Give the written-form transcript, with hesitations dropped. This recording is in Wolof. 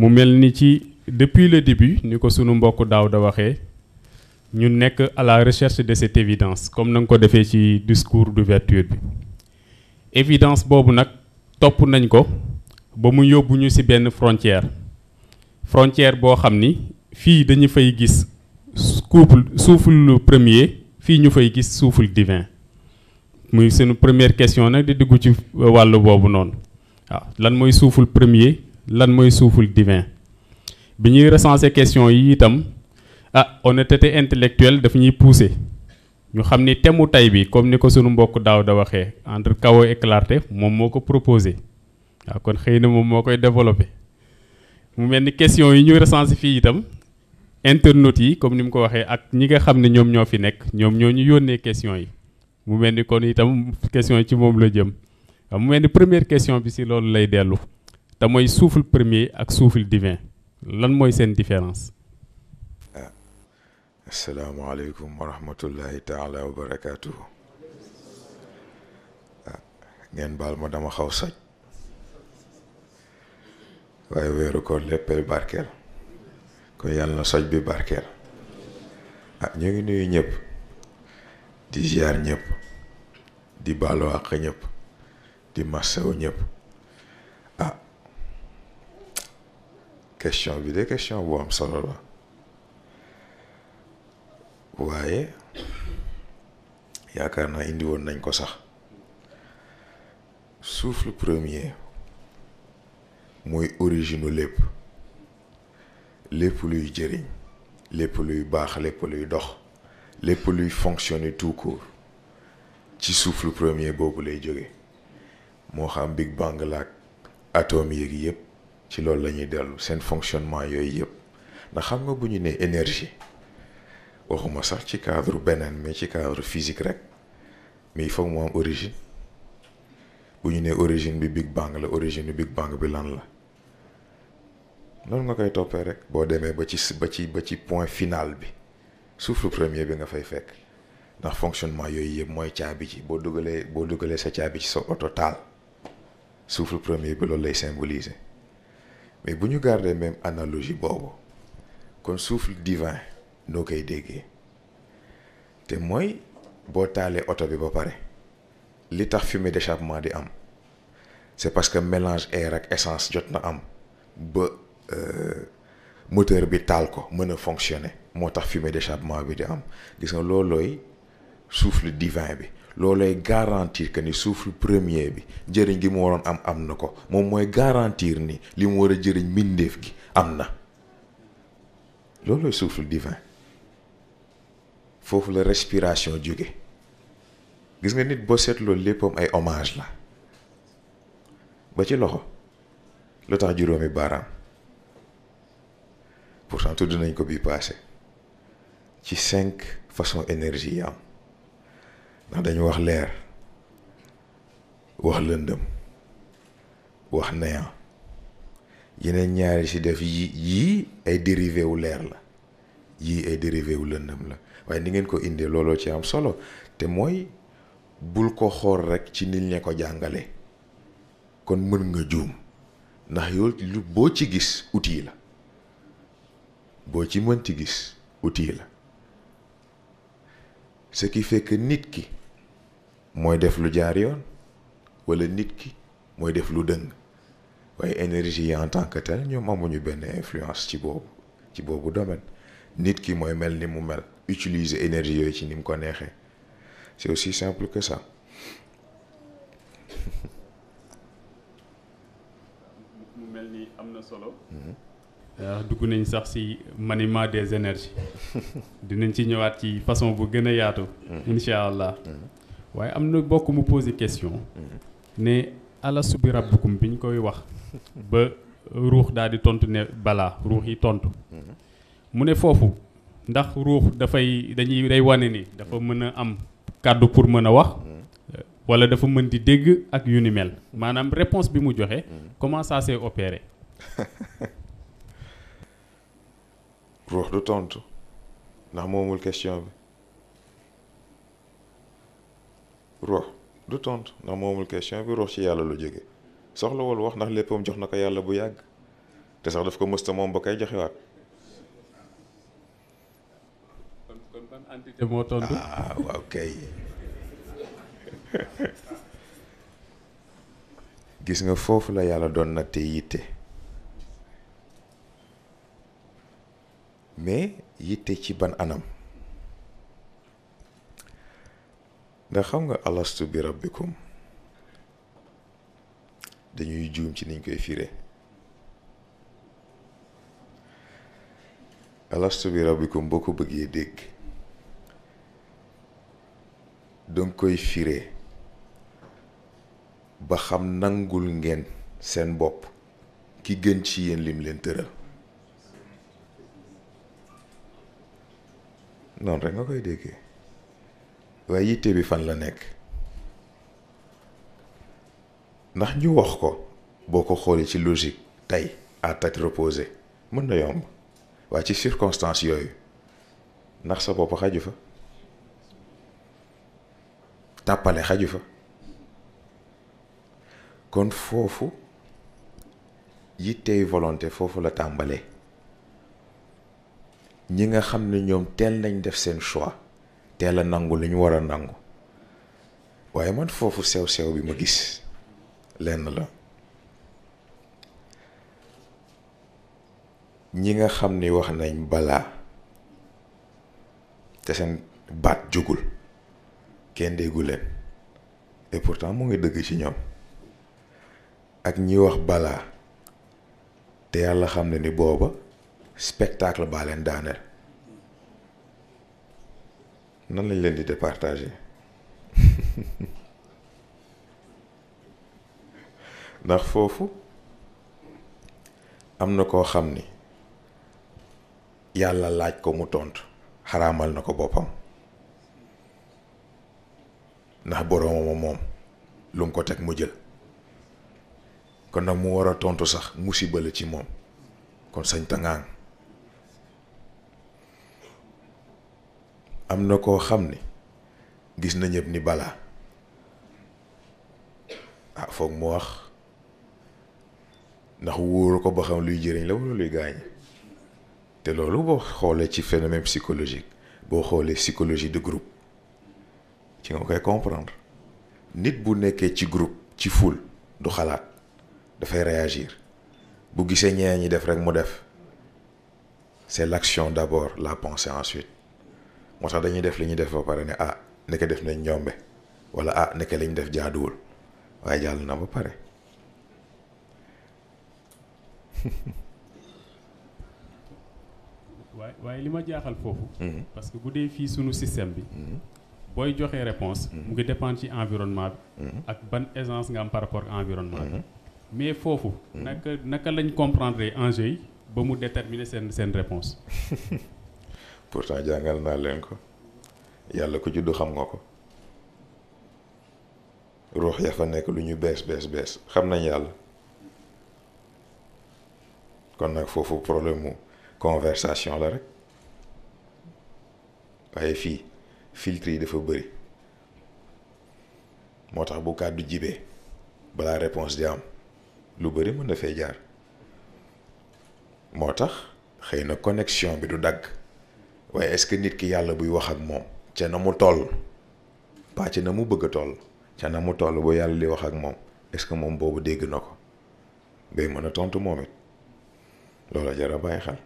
mu mel ni ci depuis le début ni ko sunu mbokk daaw da waxee ñu nekk à la recherche de cette évidence comme na nga ko defee ci discours d'ouverture bi évidence boobu nag topp nañ ko ba mu yóbbu ñu ci benn frontière boo xam ni fii dañu fay gis souffle premier fii ñu fay gis souffle divin muy sunu première question nag di dugg ci wàllu boobu noonu waaw lan mooy souffle premier lan mooy souffle divin bi ñuy recenser question yi itam honnêteté intellectuelle daf ñuy pousser ñu xam ni thème mu tey bi comme ni ko sunu mbokk daaw da waxee entre chaos et clarté moom moo ko proposé waaw kon xëy na moom moo koy développé mu mel ni question yi ñu recenser fii itam internautes yi comme ni mu ko waxee ak ñi nga xam ne ñoom ñoo fi nekk ñoom ñoo ñu yónnee question yi mu mel ni kon itam question yi ci moom la jëm waaw mu mel ni première question bi si loolu lay dellu te mooy souffle premier ak souffle divin lan mooy seen différence. asalaamaaleykum wa rahmatullahi taala wa barakaatu. ngeen baal ma dama xaw soj waaye weeru ko léppay barkeel kon yàlla na soj bi barkeel ñu ngi nuyu ñëpp di ziar ñëpp di baalu àq ñëpp di massawu ñëpp question bi de question bu am solo la waaye yaakaar naa indi woon nañ ko sax souffle premier mooy origine u lépp luy jëriñ lépp luy baax lépp luy dox lépp luy fonctionner tout court ci souffle premier boobu lay jóge moo xam Big Bang la ak atome yeeg yëpp ci loolu la ñuy dellu seen fonctionnement yooyu yëpp ndax xam nga bu ñu nee énergie waxuma sax ci cadre beneen mais ci cadre physique rek mais il faut mu am origine bu ñu nee origine bi Big Bang la origine bi Big Bang bi lan la noonu nga koy toppee rek boo demee ba ci point final bi souffle premier bi nga fay fekk ndax fonctionnement yooyu yëpp mooy caabi ci boo dugalee sa caabi ci sa oto taal souffle premier bi loolu lay symboliser mais bu ñu garder même analogie boobu kon souffle divin noo koy déggee te mooy boo taalee oto bi ba pare li tax fumée d'échappement di am c'est parce que mélange air ak essence jot na am ba moteur bi taal ko mën a fonctionner moo tax fumée d'échappement bi di am gis nga loolooy souffle divin bi loolooy garantir que ni souffle premier bi njëriñ gi mu waroon am na ko moom mooy garantir ni li mu war a jëriñ mbindeef gi am na loolooy souffle divin foofu la respiration jóge gis nga nit boo seetloo léppam ay hommage la ba ci loxo lu tax juróomi baaraam pourtant tudd nañ ko bii passé ci 5 façons énergie yi am ndax dañu wax leer wax lëndëm wax néant yeneen ñaari ci def yii ay dérivé wu leer la yii ay dérivé wu lëndëm la waaye ni ngeen ko indee looloo ci am solo te mooy bul ko xool rek ci nit ñi ko jàngale kon mën nga juum ndax yow lu boo ci gis outil la boo ci mënti gis outil la ce qui fait que nit ki mooy def lu jaar yoon walla nit ki mooy def lu dëng waaye énergie yi en tant que tel ñoom amuñu benn influence ci boobu domaine nit ki mooy mel ni mu mel utiliser énergie yooyu ci ni mu ko neexee c'est aussi simple que ça. mu mel ni am na solo. dugg nañ sax ci maniement des énergies dinañ ci ñëwaat ci façon bu gën a yaatu. incha allah. waaye am na bokk mu poser question. ne alastu bi rabbukum bi ñu koy wax. ba ruux daal di tontu ne balaa ruux yi tontu. mu ne foofu ndax ruux day wane ni dafa mën a am kàddu pour mën a wax. wala dafa mën di dégg ak yu ni mel maanaam réponse bi mu joxe. comment ça s'est opéré. ruux du tontu ndax moomul question bi ruux du tontu ndax moomul question bi ruux ci yàlla lu jóge soxlawul wax ndax léppam jox na ko yàlla bu yàgg te sax daf ko mësta moom ba koy joxewaat. kon ban entité moo tontu. ah waaw kay. gis nga foofu la yàlla doon na te yitte mais yitte ci ban anam ndax xam nga alastu bi rabbikum dañuy juum ci niñ koy firé alastu bi rabbikum boo ko bëggee dégg danga koy firé ba xam nangul ngeen seen bopp ki gën ci yéen lim leen tëral noonu rek nga koy déggee waaye yitte bi fan la nekk ndax ñu wax ko boo ko xoolee ci logique tey à tête reposée mën na yomb waaye ci circonstance yooyu ndax sa bopp xaju fa tàppale xaju fa kon foofu yittey volonté foofu la tàmbalee ñi nga xam ne ñoom teel nañ def seen choix teel a nangu li ñu war a nangu waaye man foofu sew-sew bi ma gis lenn la ñi nga xam ni wax nañ balaa te seen baat jógul kenn déggu leen et pourtant mu ngi dëgg ci ñoom ak ñi wax balaa te yàlla xam ne ni booba spectacle baa leen daaneel nan lañ leen di départager ndax foofu am na koo xam ni yàlla laaj ko mu tontu xaraamal na ko boppam ndax boroomam moom lu mu ko teg mu jël kon nag mu war a tontu sax musiba la ci moom kon sañ tangaan am na koo xam ni gis na ñëpp ni balaa ah foog mu wax ndax wóoru ko ba xam luy jëriñ la wala luy gaañ te loolu boo xoolee ci phénomène psychologique boo xoolee psychologie de groupe ci nga koy comprendre nit bu nekkee ci groupe ci foule du xalaat dafay réagir bu gisee ñeneen ñi def rek mu def c'est l'action d'abord la pensée ensuite moo tax dañuy def li ñuy def ba pare ne ah nekk def nañ ñombe wala ah nekk li ñu def jaaduwul waaye jàll na ba pare waaye li ma jaaxal foofu parce que bu dee fii sunu système bi booy joxee réponse mu ngi dépendre ci environnement bi ak ban aisance nga am par rapport ak environnement bi mais foofu naka lañ comprendre enjeu yi ba mu déterminer seen réponse pourtant jàngal naa leen ko yàlla ko juddu xam nga ko ruux ya fa nekk lu ñu bees xam nañ yàlla kon nag foofu problème mu conversation la rek waaye fii filtre yi dafa bëri moo tax bu kàddu jibee balaa réponse di am lu bëri mën na fee jaar moo tax xëy na connexion bi du dagg waaye est-ce que nit ki yàlla buy wax ak moom ca na mu toll pas ca na mu bëgg a toll ca na mu toll bu yàlla di wax ak moom est-ce que moom boobu dégg na ko bay mën a tontu moom it loola jar a bàyyi xel